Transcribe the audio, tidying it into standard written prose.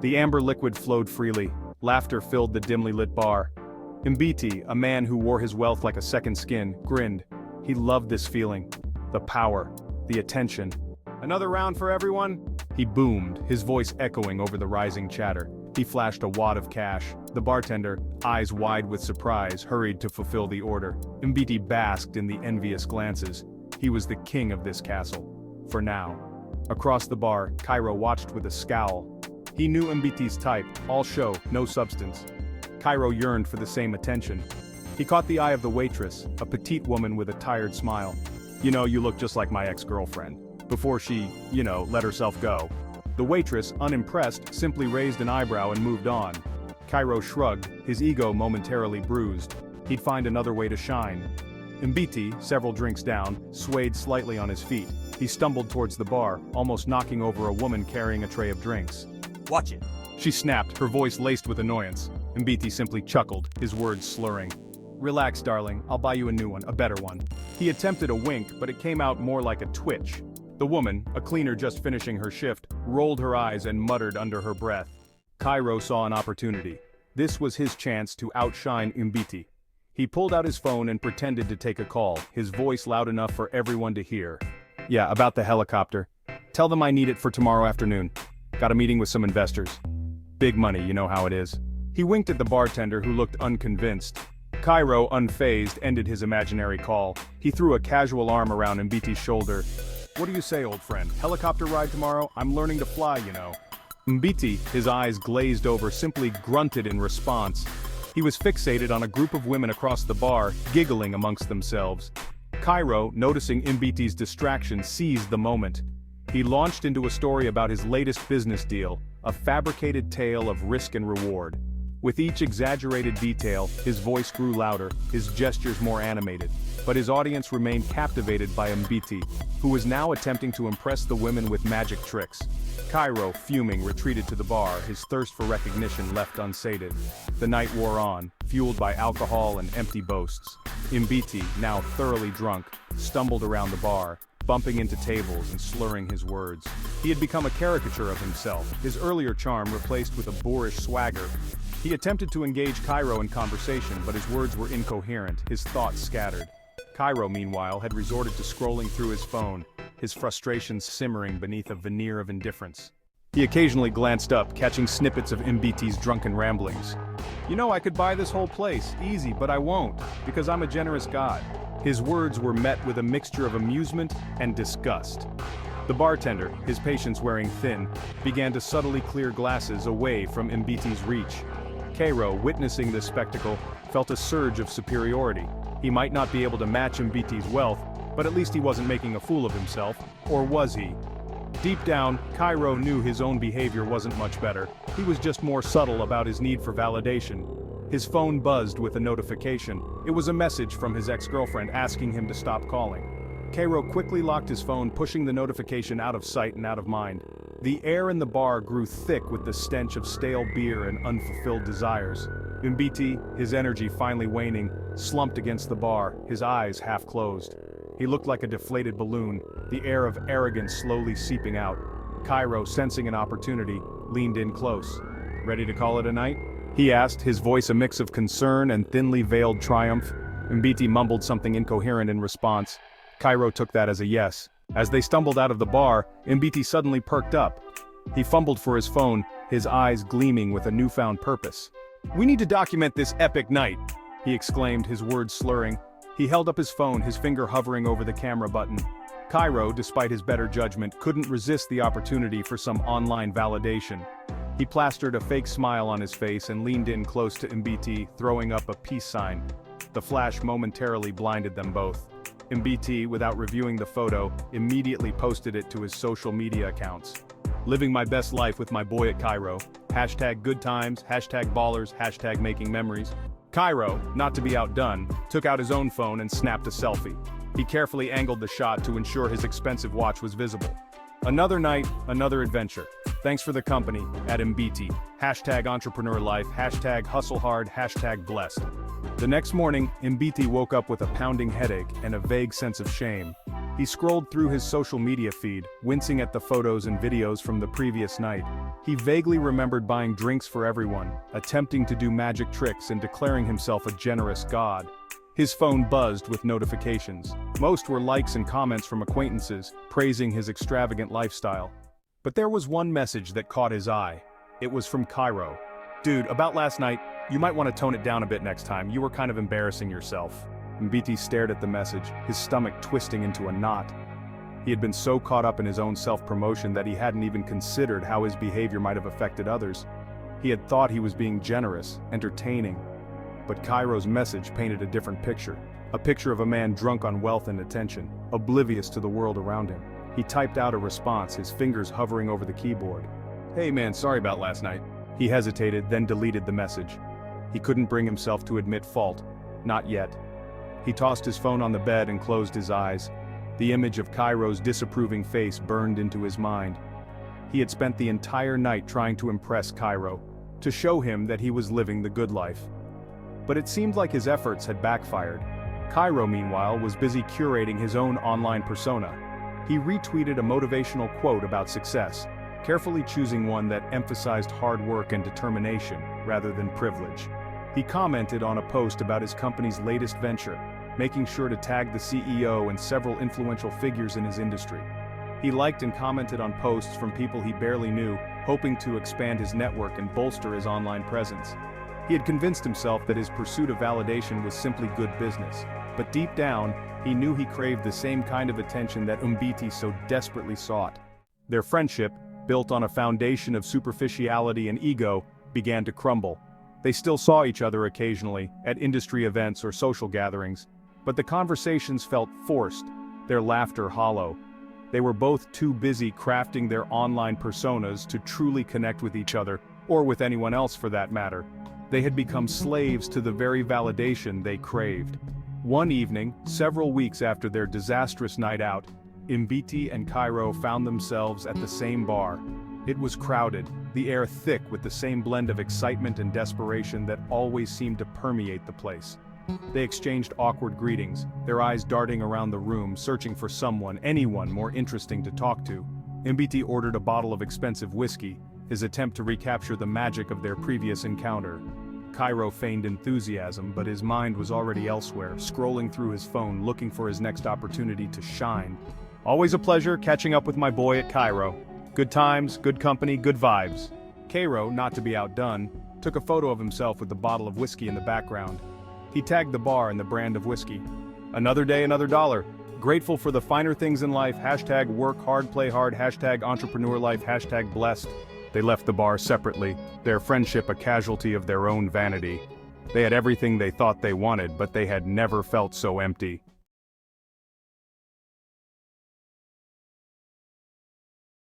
The amber liquid flowed freely. Laughter filled the dimly lit bar. Mbiti, a man who wore his wealth like a second skin, grinned. He loved this feeling. The power. The attention. "Another round for everyone?" He boomed, his voice echoing over the rising chatter. He flashed a wad of cash. The bartender, eyes wide with surprise, hurried to fulfill the order. Mbiti basked in the envious glances. He was the king of this castle. For now. Across the bar, Kairo watched with a scowl. He knew Mbiti's type, all show, no substance. Kairo yearned for the same attention. He caught the eye of the waitress, a petite woman with a tired smile. "You know, you look just like my ex-girlfriend." Before she, let herself go. The waitress, unimpressed, simply raised an eyebrow and moved on. Kairo shrugged, his ego momentarily bruised. He'd find another way to shine. Mbiti, several drinks down, swayed slightly on his feet. He stumbled towards the bar, almost knocking over a woman carrying a tray of drinks. "Watch it," she snapped, her voice laced with annoyance. Mbiti simply chuckled, his words slurring. "Relax, darling, I'll buy you a new one, a better one." He attempted a wink, but it came out more like a twitch. The woman, a cleaner just finishing her shift, rolled her eyes and muttered under her breath. Kairo saw an opportunity. This was his chance to outshine Mbiti. He pulled out his phone and pretended to take a call, his voice loud enough for everyone to hear. "Yeah, about the helicopter. Tell them I need it for tomorrow afternoon. Got a meeting with some investors. Big money, you know how it is." He winked at the bartender who looked unconvinced. Kairo, unfazed, ended his imaginary call. He threw a casual arm around Mbiti's shoulder. "What do you say, old friend? Helicopter ride tomorrow? I'm learning to fly, you know." Mbiti, his eyes glazed over, simply grunted in response. He was fixated on a group of women across the bar, giggling amongst themselves. Kairo, noticing Mbiti's distraction, seized the moment. He launched into a story about his latest business deal, a fabricated tale of risk and reward. With each exaggerated detail, his voice grew louder, his gestures more animated. But his audience remained captivated by Mbiti, who was now attempting to impress the women with magic tricks. Kairo, fuming, retreated to the bar, his thirst for recognition left unsated. The night wore on, fueled by alcohol and empty boasts. Mbiti, now thoroughly drunk, stumbled around the bar, bumping into tables and slurring his words. He had become a caricature of himself, his earlier charm replaced with a boorish swagger. He attempted to engage Kairo in conversation, but his words were incoherent, his thoughts scattered. Kairo, meanwhile, had resorted to scrolling through his phone, his frustrations simmering beneath a veneer of indifference. He occasionally glanced up, catching snippets of Mbiti's drunken ramblings. "You know, I could buy this whole place, easy, but I won't, because I'm a generous god." His words were met with a mixture of amusement and disgust. The bartender, his patience wearing thin, began to subtly clear glasses away from Mbiti's reach. Kairo, witnessing this spectacle, felt a surge of superiority. He might not be able to match Mbiti's wealth, but at least he wasn't making a fool of himself, or was he? Deep down, Kairo knew his own behavior wasn't much better. He was just more subtle about his need for validation. His phone buzzed with a notification. It was a message from his ex-girlfriend asking him to stop calling. Kairo quickly locked his phone, pushing the notification out of sight and out of mind. The air in the bar grew thick with the stench of stale beer and unfulfilled desires. Mbiti, his energy finally waning, slumped against the bar, his eyes half closed. He looked like a deflated balloon, the air of arrogance slowly seeping out. Kairo, sensing an opportunity, leaned in close. "Ready to call it a night?" he asked, his voice a mix of concern and thinly veiled triumph. Mbiti mumbled something incoherent in response. Kairo took that as a yes. As they stumbled out of the bar, Mbiti suddenly perked up. He fumbled for his phone, his eyes gleaming with a newfound purpose. "We need to document this epic night," he exclaimed, his words slurring. He held up his phone, his finger hovering over the camera button. Kairo, despite his better judgment, couldn't resist the opportunity for some online validation. He plastered a fake smile on his face and leaned in close to Mbiti, throwing up a peace sign. The flash momentarily blinded them both. Mbiti, without reviewing the photo, immediately posted it to his social media accounts. "Living my best life with my boy at Kairo. Hashtag good times, hashtag ballers, hashtag making memories." Kairo, not to be outdone, took out his own phone and snapped a selfie. He carefully angled the shot to ensure his expensive watch was visible. Another night, another adventure. Thanks for the company, at Mbiti. Hashtag entrepreneur life, hashtag hustle hard, hashtag blessed. The next morning, Mbiti woke up with a pounding headache and a vague sense of shame. He scrolled through his social media feed, wincing at the photos and videos from the previous night. He vaguely remembered buying drinks for everyone, attempting to do magic tricks and declaring himself a generous god. His phone buzzed with notifications. Most were likes and comments from acquaintances, praising his extravagant lifestyle. But there was one message that caught his eye. It was from Kairo. "Dude, about last night, you might want to tone it down a bit next time. You were kind of embarrassing yourself." Mbiti stared at the message, his stomach twisting into a knot. He had been so caught up in his own self-promotion that he hadn't even considered how his behavior might have affected others. He had thought he was being generous, entertaining. But Cairo's message painted a different picture. A picture of a man drunk on wealth and attention, oblivious to the world around him. He typed out a response, his fingers hovering over the keyboard. "Hey man, sorry about last night." He hesitated, then deleted the message. He couldn't bring himself to admit fault. Not yet. He tossed his phone on the bed and closed his eyes. The image of Cairo's disapproving face burned into his mind. He had spent the entire night trying to impress Kairo, to show him that he was living the good life. But it seemed like his efforts had backfired. Kairo, meanwhile, was busy curating his own online persona. He retweeted a motivational quote about success, carefully choosing one that emphasized hard work and determination, rather than privilege. He commented on a post about his company's latest venture, making sure to tag the CEO and several influential figures in his industry. He liked and commented on posts from people he barely knew, hoping to expand his network and bolster his online presence. He had convinced himself that his pursuit of validation was simply good business, but deep down, he knew he craved the same kind of attention that Mbiti so desperately sought. Their friendship, built on a foundation of superficiality and ego, began to crumble. They still saw each other occasionally, at industry events or social gatherings, but the conversations felt forced, their laughter hollow. They were both too busy crafting their online personas to truly connect with each other, or with anyone else for that matter. They had become slaves to the very validation they craved. One evening, several weeks after their disastrous night out, Mbiti and Kairo found themselves at the same bar. It was crowded, the air thick with the same blend of excitement and desperation that always seemed to permeate the place. They exchanged awkward greetings, their eyes darting around the room, searching for someone, anyone more interesting to talk to. Mbiti ordered a bottle of expensive whiskey, his attempt to recapture the magic of their previous encounter. Kairo feigned enthusiasm, but his mind was already elsewhere, scrolling through his phone looking for his next opportunity to shine. "Always a pleasure catching up with my boy at Kairo. Good times, good company, good vibes." Kairo, not to be outdone, took a photo of himself with the bottle of whiskey in the background. He tagged the bar and the brand of whiskey. "Another day, another dollar. Grateful for the finer things in life, hashtag work hard, play hard, hashtag entrepreneur life, hashtag blessed." They left the bar separately, their friendship a casualty of their own vanity. They had everything they thought they wanted, but they had never felt so empty.